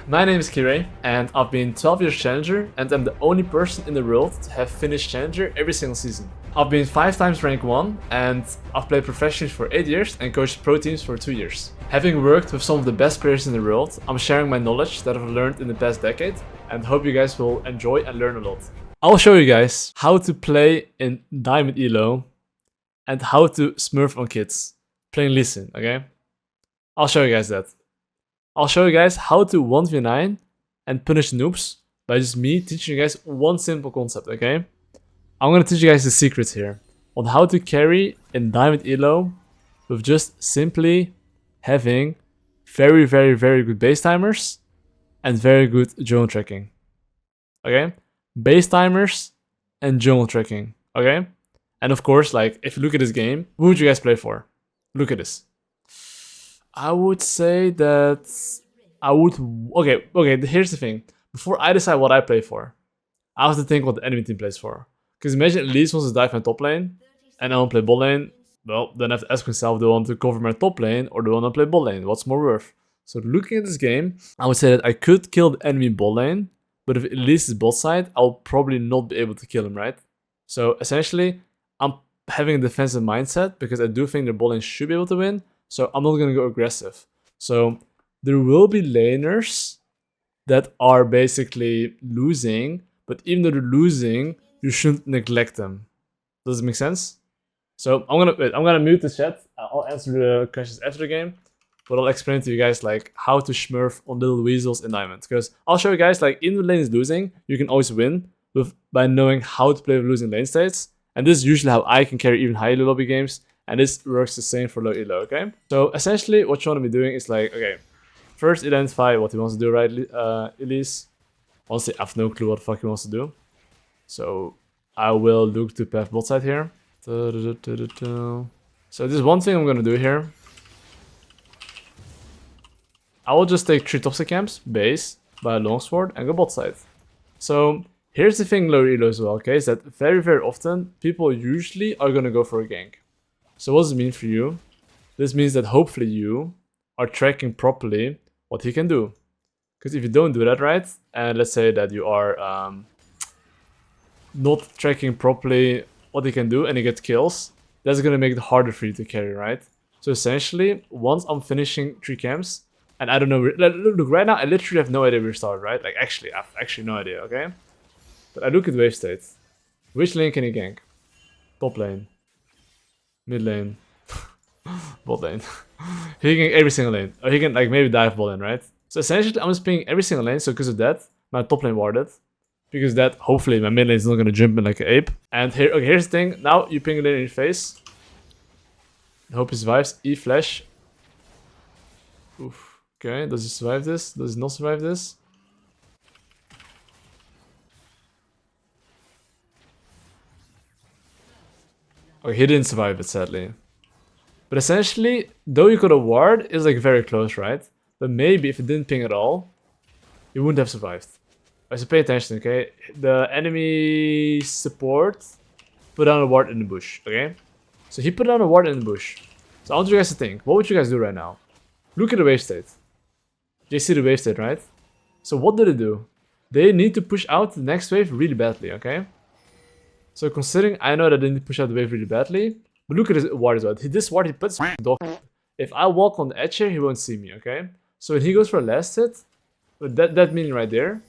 My name is Kirei, and I've been 12 years Challenger, and I'm the only person in the world to have finished Challenger every single season. I've been 5 times rank 1, and I've played professionally for 8 years and coached pro teams for 2 years. Having worked with some of the best players in the world, I'm sharing my knowledge that I've learned in the past decade, and hope you guys will enjoy and learn a lot. I'll show you guys how to play in Diamond Elo, and how to smurf on kids, playing Lee Sin, okay? I'll show you guys that. I'll show you guys how to 1v9 and punish noobs by just me teaching you guys one simple concept, okay? I'm gonna teach you guys the secrets here on how to carry in Diamond Elo with just simply having very good base timers and very good jungle tracking, okay? Base timers and jungle tracking, okay? And of course, like, if you look at this game, who would you guys play for? Look at this. I would say that I would... Okay, here's the thing. Before I decide what I play for, I have to think what the enemy team plays for. Because imagine Elise wants to dive my top lane, and I want to play bot lane. Well, then I have to ask myself, do I want to cover my top lane, or do I want to play bot lane? What's more worth? So looking at this game, I would say that I could kill the enemy bot lane, but if Elise is bot side, I'll probably not be able to kill him, right? So essentially, I'm having a defensive mindset, because I do think the bot lane should be able to win, so I'm not going to go aggressive. So there will be laners that are basically losing, but even though they're losing, you shouldn't neglect them. Does it make sense? So I'm gonna mute the chat. I'll answer the questions after the game, but I'll explain to you guys like how to smurf on little weasels in Diamond. Because I'll show you guys, like, even when the lane is losing, you can always win by knowing how to play with losing lane states. And this is usually how I can carry even high elo lobby games. And this works the same for low elo, okay? So essentially what you want to be doing is like, okay, first identify what he wants to do, right, Elise? Honestly, I have no clue what the fuck he wants to do. So I will look to path bot side here. So there's one thing I'm going to do here. I will just take 3 topside camps, base, buy a longsword, and go bot side. So here's the thing low elo as well, okay? Is that very often, people usually are going to go for a gank. So what does it mean for you? This means that hopefully you are tracking properly what he can do. Because if you don't do that right, and let's say that you are not tracking properly what he can do and he gets kills, that's going to make it harder for you to carry, right? So essentially, once I'm finishing 3 camps, and I don't know, look, right now I literally have no idea where to start, right? Like, actually, I have actually no idea, okay? But I look at wave state. Which lane can he gank? Top lane. Mid lane. Bot lane. He can every single lane. Or he can like maybe dive bot lane, right? So essentially I'm just pinging every single lane, so because of that, my top lane warded. Because that, hopefully my mid lane is not gonna jump in like an ape. And here, okay, here's the thing. Now you ping a lane in your face. Hope he survives. E flash. Oof. Okay, does he survive this? Does he not survive this? Okay, he didn't survive it, sadly. But essentially, though you got a ward, it's like very close, right? But maybe if it didn't ping at all, you wouldn't have survived. So pay attention, okay? The enemy support put down a ward in the bush, okay? So he put down a ward in the bush. So I want you guys to think, what would you guys do right now? Look at the wave state. You see the wave state, right? So what do they do? They need to push out the next wave really badly, okay? So considering I know that they need to push out the wave really badly, but look at this ward as well. This ward, he puts dog. If I walk on the edge here, he won't see me, okay? So when he goes for a last hit, with that minion right there,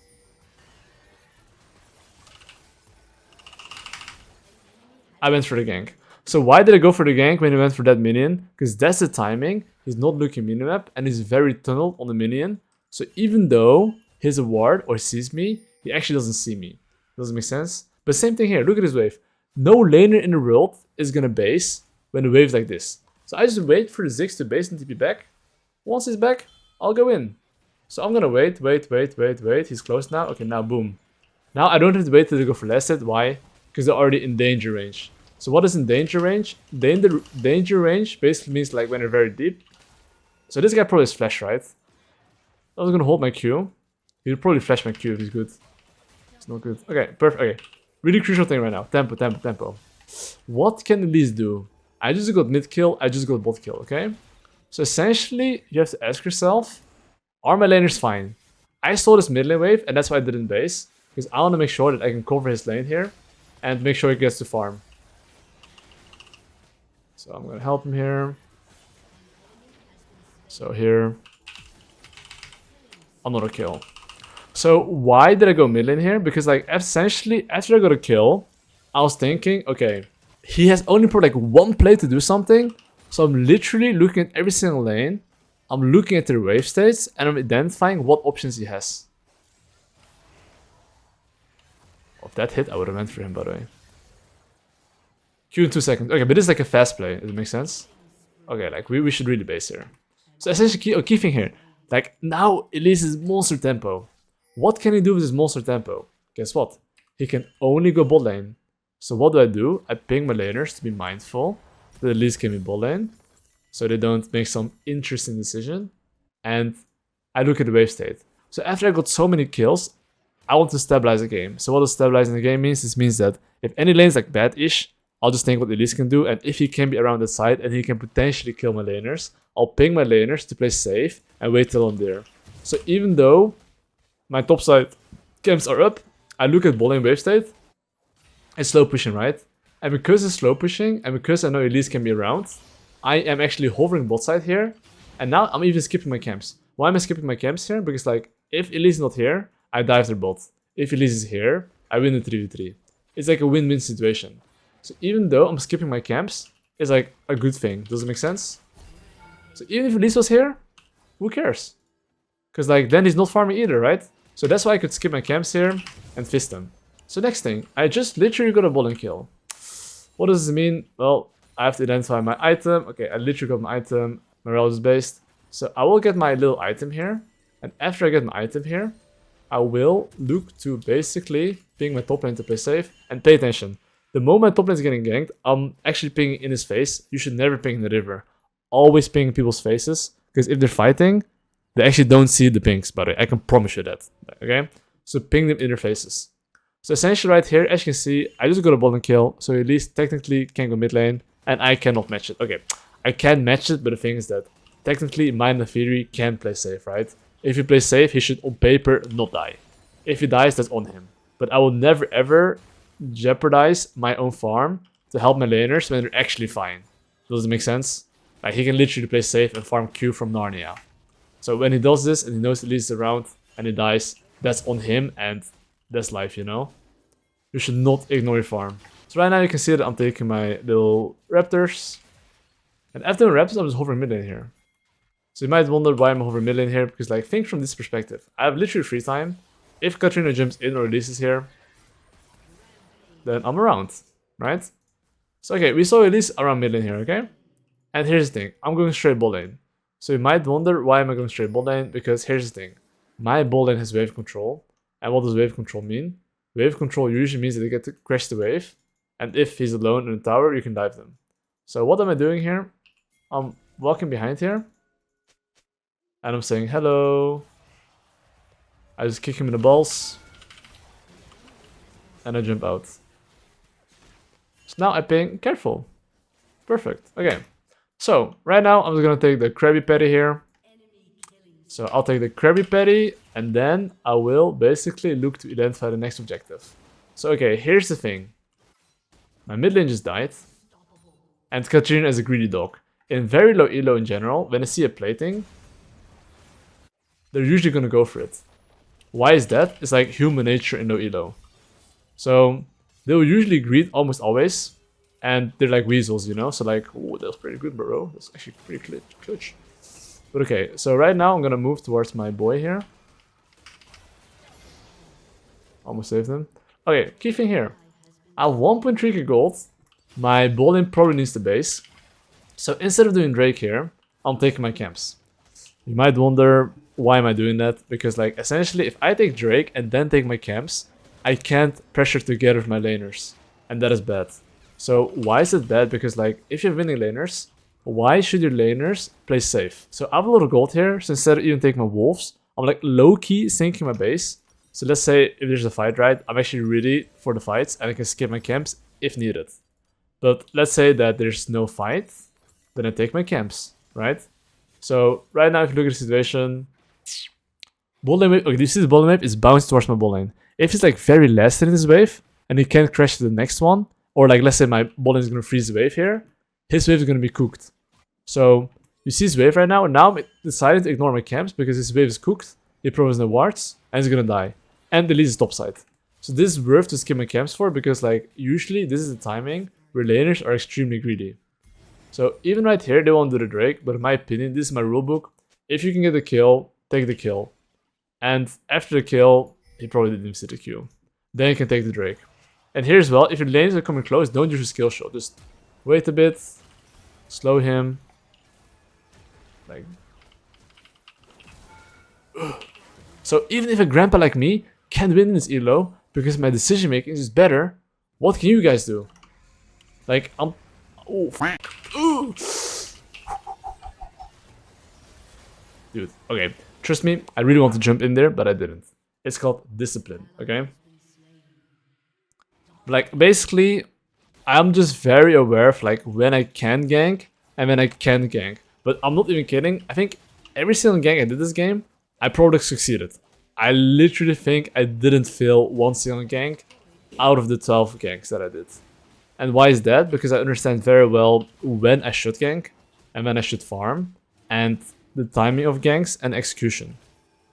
I went for the gank. So why did I go for the gank when he went for that minion? Because that's the timing. He's not looking minimap and he's very tunneled on the minion. So even though he's a ward or sees me, he actually doesn't see me. Doesn't make sense? But same thing here. Look at this wave. No laner in the world is gonna base when the wave's like this. So I just wait for the Ziggs to base and TP back. Once he's back, I'll go in. So I'm gonna wait. He's close now. Okay, now boom. Now I don't have to wait till they go for last hit. Why? Because they're already in danger range. So what is in danger range? Danger range basically means like when they're very deep. So this guy probably has flash, right? I was gonna hold my Q. He'll probably flash my Q if he's good. It's not good. Okay, perfect. Okay. Really crucial thing right now. Tempo. What can Elise do? I just got mid kill, I just got bot kill, okay? So essentially, you have to ask yourself, are my laners fine? I saw this mid lane wave, and that's why I didn't base. Because I want to make sure that I can cover his lane here and make sure he gets to farm. So I'm going to help him here. So here. Another kill. So why did I go mid lane here? Because like essentially after I got a kill, I was thinking, okay, he has only probably like one play to do something. So I'm literally looking at every single lane. I'm looking at their wave states and I'm identifying what options he has. If that hit, I would have went for him, by the way. Q in 2 seconds. Okay, but this is like a fast play. Does it make sense? Okay, like we should really base here. So essentially, key thing here. Like now, Elise is monster tempo. What can he do with his monster tempo? Guess what? He can only go bot lane. So what do? I ping my laners to be mindful that Elise can be bot lane, so they don't make some interesting decision. And I look at the wave state. So after I got so many kills, I want to stabilize the game. So what does stabilizing the game means? This means that if any lane is like bad-ish, I'll just think what Elise can do, and if he can be around the side and he can potentially kill my laners, I'll ping my laners to play safe and wait till I'm there. So even though my top side camps are up, I look at bot lane wave state. It's slow pushing, right? And because it's slow pushing, and because I know Elise can be around, I am actually hovering bot side here. And now I'm even skipping my camps. Why am I skipping my camps here? Because like, if Elise is not here, I dive their bot. If Elise is here, I win the 3v3. It's like a win-win situation. So even though I'm skipping my camps, it's like a good thing. Does it make sense? So even if Elise was here, who cares? Because like then he's not farming either, right? So that's why I could skip my camps here and fist them. So next thing, I just literally got a bot lane kill. What does this mean? Well, I have to identify my item. Okay, I literally got my item. My rel is based. So I will get my little item here. And after I get my item here, I will look to basically ping my top lane to play safe. And pay attention. The moment my top lane is getting ganked, I'm actually pinging in his face. You should never ping in the river. Always ping in people's faces. Because if they're fighting, they actually don't see the pings, by the way. I can promise you that. Okay? So ping them in their faces. So essentially right here, as you can see, I just got a bot lane kill. So at least technically can go mid lane. And I cannot match it. Okay, I can match it, but the thing is that technically my Nafiri can play safe, right? If he plays safe, he should on paper not die. If he dies, that's on him. But I will never ever jeopardize my own farm to help my laners when they're actually fine. Does it make sense? Like he can literally play safe and farm Q from Narnia. So when he does this and he knows Elise is around and he dies, that's on him and that's life, you know? You should not ignore your farm. So right now you can see that I'm taking my little raptors. And after the raptors, I'm just hovering mid lane here. So you might wonder why I'm hovering mid lane here, because like think from this perspective. I have literally free time. If Katrina jumps in or releases here, then I'm around, right? So okay, we saw Elise around mid lane here, okay? And here's the thing, I'm going straight bot lane. So you might wonder why am I going straight bot lane, because here's the thing. My bot lane has wave control. And what does wave control mean? Wave control usually means that they get to crash the wave. And if he's alone in the tower, you can dive them. So what am I doing here? I'm walking behind here. And I'm saying hello. I just kick him in the balls. And I jump out. So now I ping, careful. Perfect, okay. So right now I'm just gonna take the Krabby Patty here. So I'll take the Krabby Patty and then I will basically look to identify the next objective. So okay, here's the thing. My mid lane just died. And Katrina is a greedy dog. In very low elo in general, when they see a plating, they're usually gonna go for it. Why is that? It's like human nature in low elo. So they will usually greed almost always. And they're like weasels, you know? So like, oh, that was pretty good, bro. That's actually pretty clutch. But okay, so right now I'm gonna move towards my boy here. Almost saved him. Okay, key thing here. I have 1.3k gold. My bot lane probably needs the base. So instead of doing Drake here, I'm taking my camps. You might wonder, why am I doing that? Because like, essentially, if I take Drake and then take my camps, I can't pressure together with my laners. And that is bad. So why is it bad? Because like, if you're winning laners, why should your laners play safe? So I have a lot of gold here, so instead of even taking my wolves, I'm like low-key sinking my base. So let's say if there's a fight, right, I'm actually ready for the fights and I can skip my camps if needed. But let's say that there's no fight, then I take my camps, right? So right now if you look at the situation, Bot lane wave, okay, you see the bot lane wave is bouncing towards my bot lane. If it's like very last in this wave, and he can't crash to the next one, or like let's say my bot lane is gonna freeze the wave here, his wave is gonna be cooked. So you see his wave right now, and now I'm deciding to ignore my camps because his wave is cooked, he probably no wards, and he's gonna die. And the lead is topside. So this is worth to skip my camps for because like usually this is the timing where laners are extremely greedy. So even right here they won't do the Drake, but in my opinion, this is my rulebook. If you can get the kill, take the kill. And after the kill, he probably didn't even see the Q. Then you can take the Drake. And here as well, if your lanes are coming close, don't use a skill shot. Just wait a bit, slow him. Like. So even if a grandpa like me can't win in this elo because my decision making is better, what can you guys do? Like I'm. Oh. Dude, okay. Trust me, I really want to jump in there, but I didn't. It's called discipline, okay? Like, basically, I'm just very aware of, like, when I can gank and when I can't gank. But I'm not even kidding. I think every single gank I did this game, I probably succeeded. I literally think I didn't fail one single gank out of the 12 ganks that I did. And why is that? Because I understand very well when I should gank and when I should farm. And the timing of ganks and execution.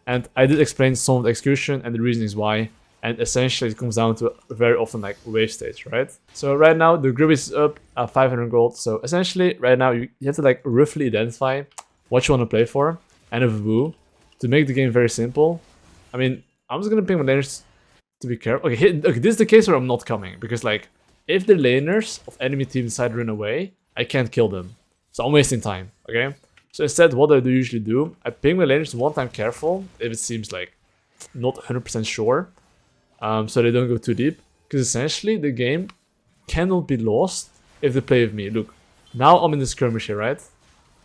And I did explain some of the execution and the reasons why. And essentially it comes down to very often like wave states, right? So right now the group is up at 500 gold. So essentially right now you have to like roughly identify what you want to play for and a woo to make the game very simple. I mean, I'm just gonna ping my laners to be careful. Okay, this is the case where I'm not coming because like if the laners of enemy team decide to run away, I can't kill them. So I'm wasting time, okay? So instead, what I do usually do, I ping my laners one time careful, if it seems like not 100% sure, so they don't go too deep. Because essentially, the game cannot be lost if they play with me. Look, now I'm in the skirmish here, right?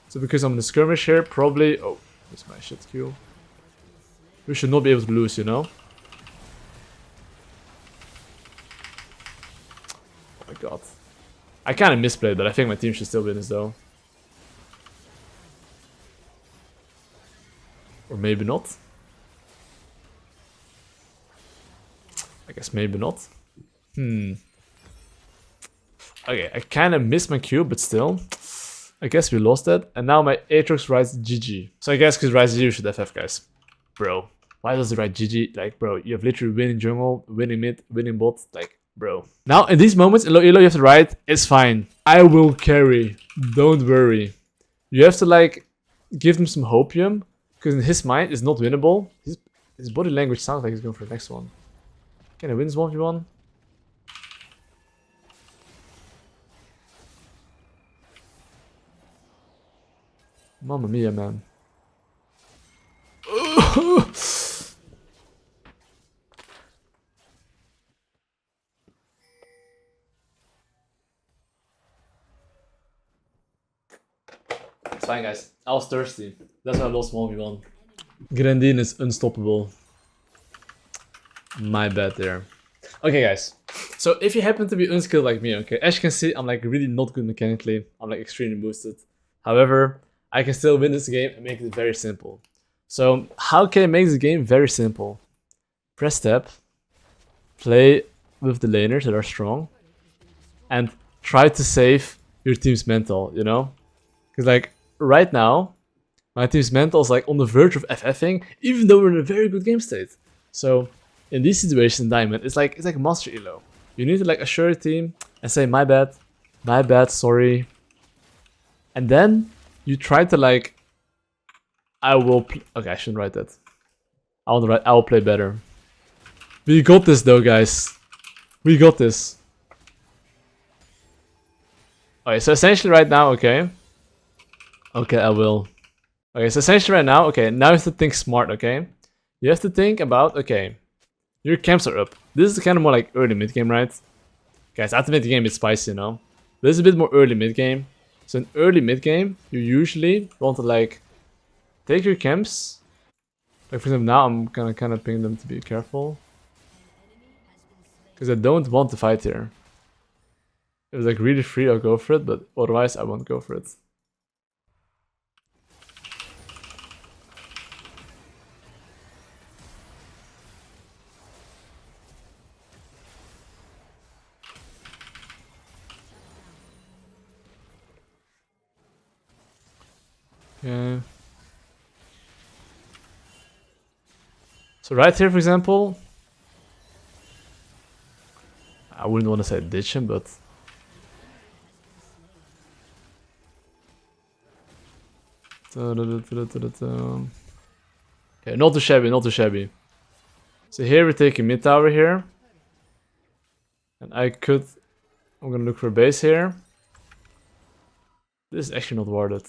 So because I'm in the skirmish here, probably... Oh, this is my shit Q. We should not be able to lose, you know? Oh my god. I kind of misplayed, but I think my team should still win this though. Or maybe not. I guess maybe not. Okay, I kind of missed my Q, but still. I guess we lost that. And now my Aatrox writes GG. So I guess because writes GG, we should FF, guys. Bro, why does it write GG? Like, bro, you have literally winning jungle, winning mid, winning bot. Like, bro. Now, in these moments, in low elo, you have to write, it's fine. I will carry. Don't worry. You have to, like, give them some hopium. Because in his mind, it's not winnable. His body language sounds like he's going for the next one. Can I win this 1v1? Mamma mia, man. It's fine, guys. I was thirsty. That's why I lost 1v1. Grandine is unstoppable. My bad there. Okay, guys. So if you happen to be unskilled like me, okay, as you can see, I'm like really not good mechanically. I'm like extremely boosted. However, I can still win this game and make it very simple. So how can I make this game very simple? Press tab, play with the laners that are strong, and try to save your team's mental, you know? Because like right now, my team's mental is like on the verge of FFing, even though we're in a very good game state. So in these situations in Diamond, it's like a monster elo. You need to like assure your team and say my bad, sorry. And then you try to like, okay, I shouldn't write that. I will play better. We got this though, guys. We got this. Okay, so essentially right now, okay. Okay, I will. Okay, so essentially right now, okay, now you have to think smart, okay? You have to think about, okay, your camps are up. This is kind of more like early mid game, right? Guys, after mid game it's spicy, you know? This is a bit more early mid game. So in early mid game, you usually want to like take your camps. Like for example, now I'm gonna kind of ping them to be careful. Because I don't want to fight here. If it's like really free, I'll go for it, but otherwise I won't go for it. Okay. So right here, for example, I wouldn't want to say ditch him, but okay, not too shabby, not too shabby. So here we're taking mid tower here, and I'm gonna look for a base here. This is actually not worth it.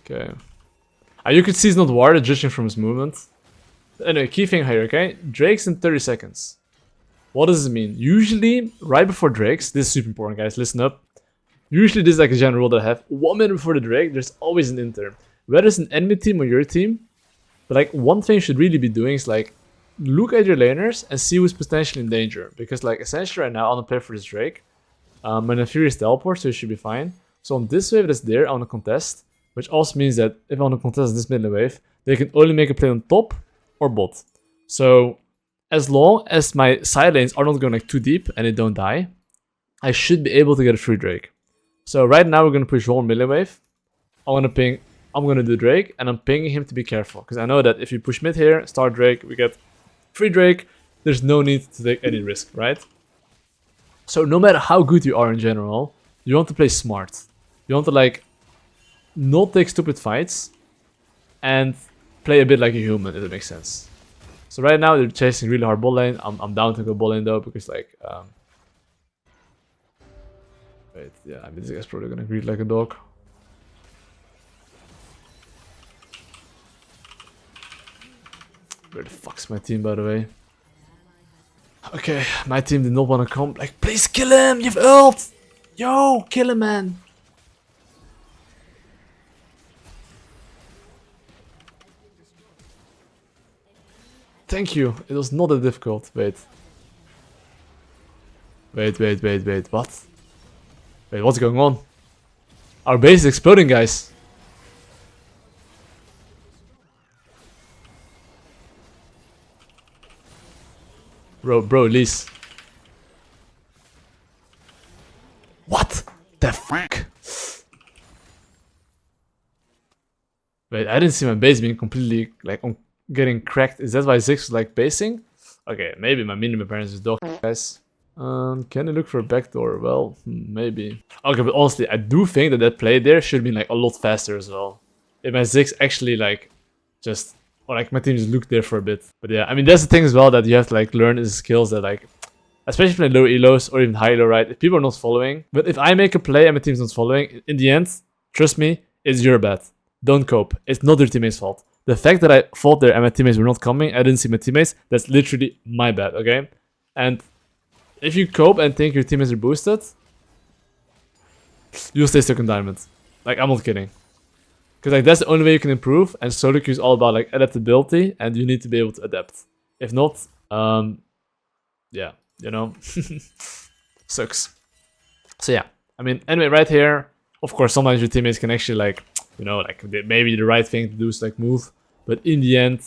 Okay. You could see it's not worth it judging from his movement. Anyway, key thing here, okay? Drakes in 30 seconds. What does this mean? Usually, right before Drakes, this is super important, guys, listen up. Usually this is like a general rule that I have. 1 minute before the Drake, there's always an inter. Whether it's an enemy team or your team. But like, one thing you should really be doing is like, look at your laners and see who's potentially in danger. Because like, essentially right now, I want to play for this Drake. And a Furious teleport, so it should be fine. So on this wave that's there, I want to contest. Which also means that if I want to contest this mid lane wave, they can only make a play on top or bot. So as long as my side lanes are not going like too deep and they don't die, I should be able to get a free Drake. So right now we're going to push one mid lane wave. I'm going to do Drake, and I'm pinging him to be careful. Because I know that if you push mid here, start Drake, we get free Drake, there's no need to take any risk, right? So no matter how good you are in general, you want to play smart. You want to like not take stupid fights and play a bit like a human, if that makes sense. So right now they're chasing really hard bot lane. I'm down to go bot lane though, because like wait, yeah, I mean this guy's probably gonna greet like a dog. Where the fuck's my team, by the way? Okay, my team did not want to come. Like, please kill him! You've ult! Yo, kill him, man! Thank you. It was not that difficult. Wait. Wait, what? Wait, what's going on? Our base is exploding, guys. Bro, Elise. What the fuck? Wait, I didn't see my base being completely like getting cracked. Is that why Ziggs was like basing? Okay, maybe my minimum appearance is dog, guys. Can I look for a backdoor? Well, maybe. Okay, but honestly, I do think that that play there should have been like a lot faster as well. If my Ziggs actually like just, or like my team just looked there for a bit. But yeah, I mean that's the thing as well that you have to like learn is skills that like, especially from low elos or even high elo, right? If people are not following, but if I make a play and my team's not following, in the end, trust me, it's your bad. Don't cope. It's not your teammate's fault. The fact that I fought there and my teammates were not coming, I didn't see my teammates, that's literally my bad, okay? And if you cope and think your teammates are boosted, you'll stay stuck in diamond. Like, I'm not kidding. Because like that's the only way you can improve, and solo queue is all about like adaptability, and you need to be able to adapt. If not, yeah, you know, sucks. So yeah, I mean, anyway, right here, of course, sometimes your teammates can actually like, you know, like maybe the right thing to do is like move, but in the end,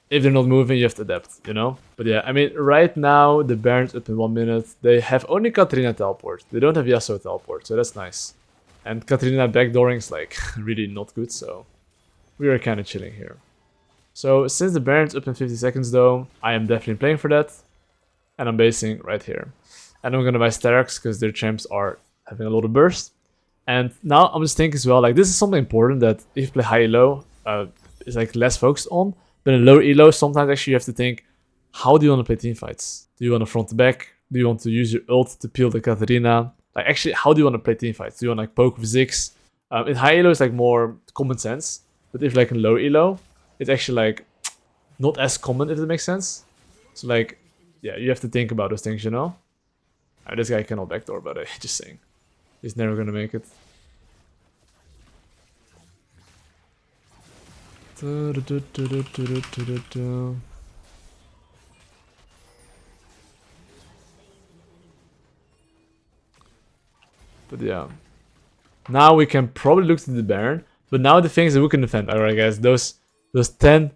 if they're not moving, you have to adapt, you know? But yeah, I mean, right now, the Baron's up in 1 minute. They have only Katarina teleport. They don't have Yasuo teleport, so that's nice. And Katarina backdooring is like really not good, so we are kind of chilling here. So since the Baron's up in 50 seconds though, I am definitely playing for that. And I'm basing right here. And I'm gonna buy Sterax because their champs are having a lot of burst. And now I'm just thinking as well, like this is something important that if you play high elo, is like less focused on. But in low elo, sometimes actually you have to think, how do you want to play teamfights? Do you want to front to back? Do you want to use your ult to peel the Katarina? Like actually, how do you want to play teamfights? Do you want to like poke with Ziggs? In high elo, it's like more common sense. But if like in low elo, it's actually like not as common, if that makes sense. So like, yeah, you have to think about those things, you know? This guy cannot backdoor, but just saying. He's never gonna make it. But yeah. Now we can probably look to the Baron. But now the things that we can defend. Alright guys, those 10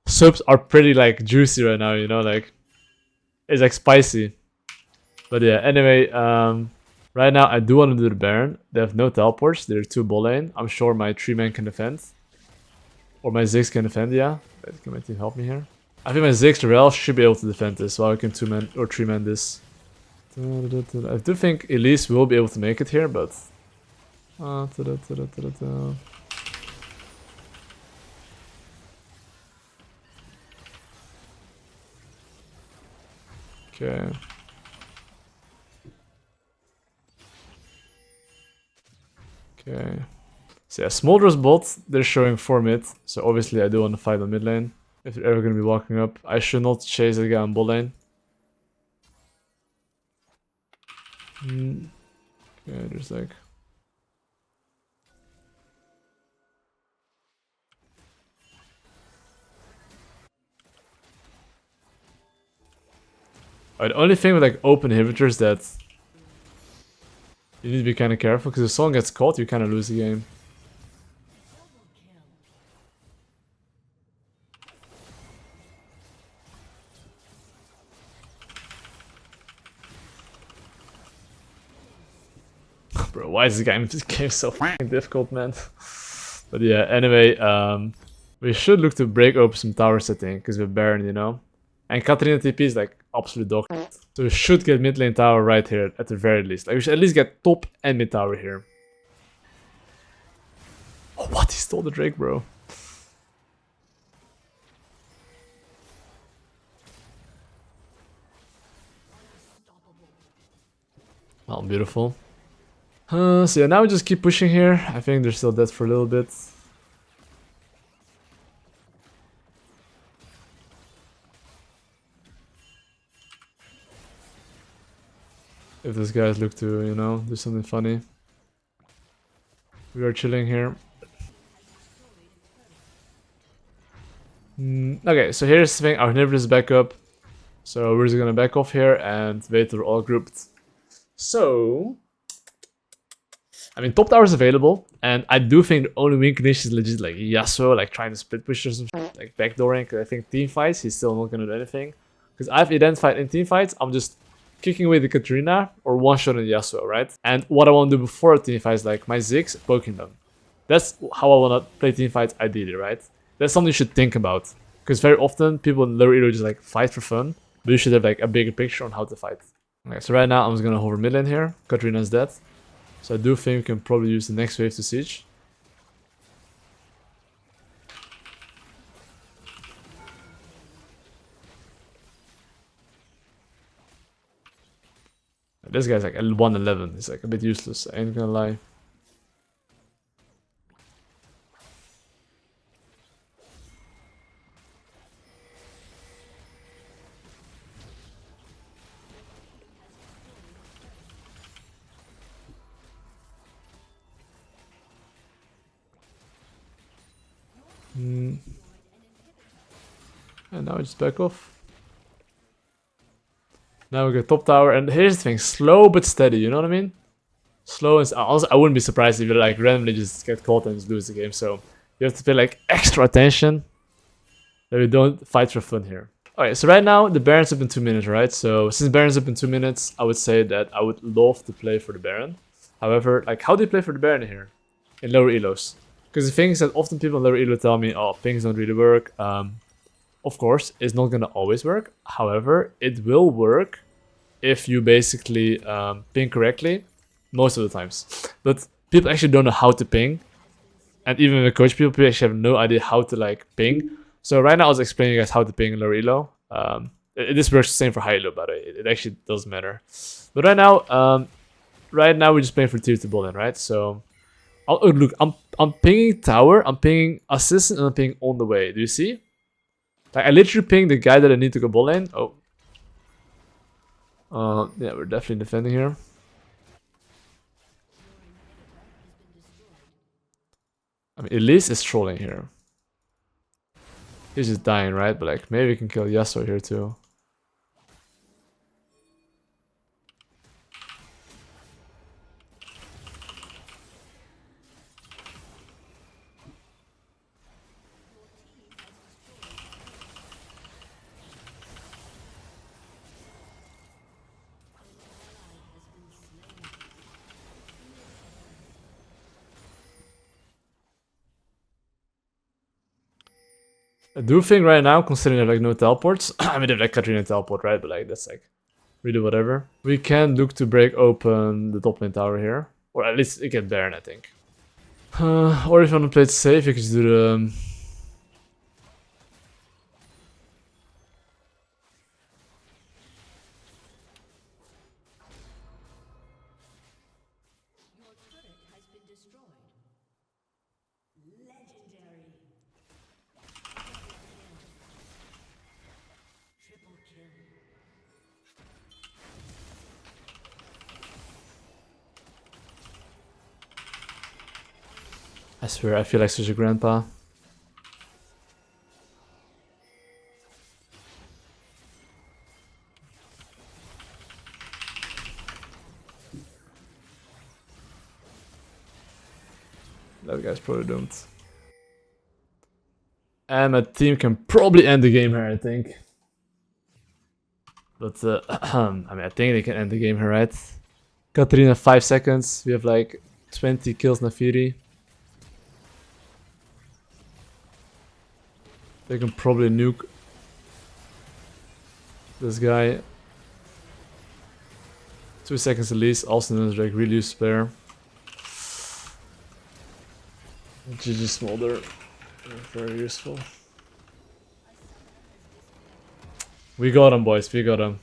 subs are pretty like juicy right now, you know, like It's like spicy. But yeah, anyway, right now I do want to do the Baron. They have no teleports. They're 2 ball lane. I'm sure my 3-man can defend. Or my Ziggs can defend, yeah. Wait, can my team help me here? I think my Ziggs Rel should be able to defend this, while I can 2-man or 3-man this. I do think Elise will be able to make it here, but... Okay. Okay. So yeah, Smolder's bot, they're showing 4 mid, so obviously I do want to fight on mid lane. If they're ever going to be walking up, I should not chase the guy on bot lane. Okay, there's like... The only thing with like open inhibitors that you need to be kind of careful, because if someone gets caught, you kind of lose the game. Bro, why is this game so fucking difficult, man? But yeah, anyway, we should look to break open some towers, I think, because we're Baron, you know? And Katarina TP is like absolute dog. So we should get mid lane tower right here at the very least. Like we should at least get top and mid tower here. Oh, what? He stole the Drake, bro. Oh, beautiful. So yeah, now we just keep pushing here. I think they're still dead for a little bit. If these guys look to, you know, do something funny. We are chilling here. Okay, so here's the thing. Our inhibitor is back up. So we're just gonna back off here and wait till we're all grouped. So... I mean, top tower is available, and I do think the only win condition is legit like Yasuo, like trying to split push or some shit, like backdooring, because I think team fights, he's still not gonna do anything. Because I've identified in team fights, I'm just kicking away the Katarina or one-shotting Yasuo, right? And what I want to do before a team fight is like my Ziggs poking them. That's how I want to play team fights ideally, right? That's something you should think about. Because very often, people in lower elo just like fight for fun, but you should have like a bigger picture on how to fight. Okay, so right now I'm just gonna hover mid lane here. Katarina's dead. So I do think we can probably use the next wave to siege. This guy's like 111. He's like a bit useless, I ain't gonna lie. And now we just back off. Now we get top tower, and here's the thing, slow but steady, you know what I mean? Slow and also I wouldn't be surprised if you like randomly just get caught and just lose the game, so you have to pay like extra attention that we don't fight for fun here. Okay, so right now the Baron's up in 2 minutes, right? So since Baron's up in 2 minutes, I would say that I would love to play for the Baron. However, like how do you play for the Baron here? In lower elos? Because the thing is that often people in lower elo tell me, oh, pings don't really work. Of course, it's not gonna always work. However, it will work if you basically ping correctly most of the times. But people actually don't know how to ping. And even with coach people actually have no idea how to like ping. So right now I was explaining you guys how to ping in lower elo. This works the same for high elo, by the way. It actually doesn't matter. But right now we're just playing for tier 2 ball, right? So look, I'm pinging tower, I'm pinging assistant, and I'm pinging on the way. Do you see? Like I literally pinged the guy that I need to go ball lane. Oh. Yeah, we're definitely defending here. I mean, Elise is trolling here. He's just dying, right? But like, maybe we can kill Yasuo here too. I do think right now, considering they have like no teleports, I mean they have like Katrina teleport, right? But like that's like really whatever. We can look to break open the top lane tower here, or at least get Baron, I think. Or if you want to play it safe, you can just do the. I swear, I feel like such a grandpa. That guy's probably doomed. And my team can probably end the game here, I think. But, I mean, I think they can end the game here, right? Katarina, 5 seconds. We have like 20 kills Nafiri. They can probably nuke this guy. 2 seconds at least. Austin is like really used player. GG Smolder. Very useful. We got him, boys. We got him.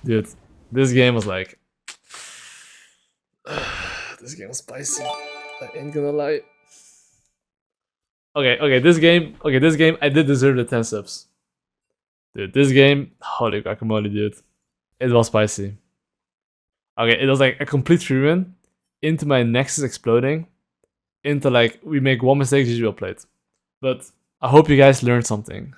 Dude, this game was like... this game was spicy. I ain't gonna lie. Okay, this game, I did deserve the 10 subs. Dude, this game, holy guacamole, dude. It was spicy. Okay, it was like a complete 3-win into my Nexus exploding, into like, we make one mistake, GG well played. But I hope you guys learned something.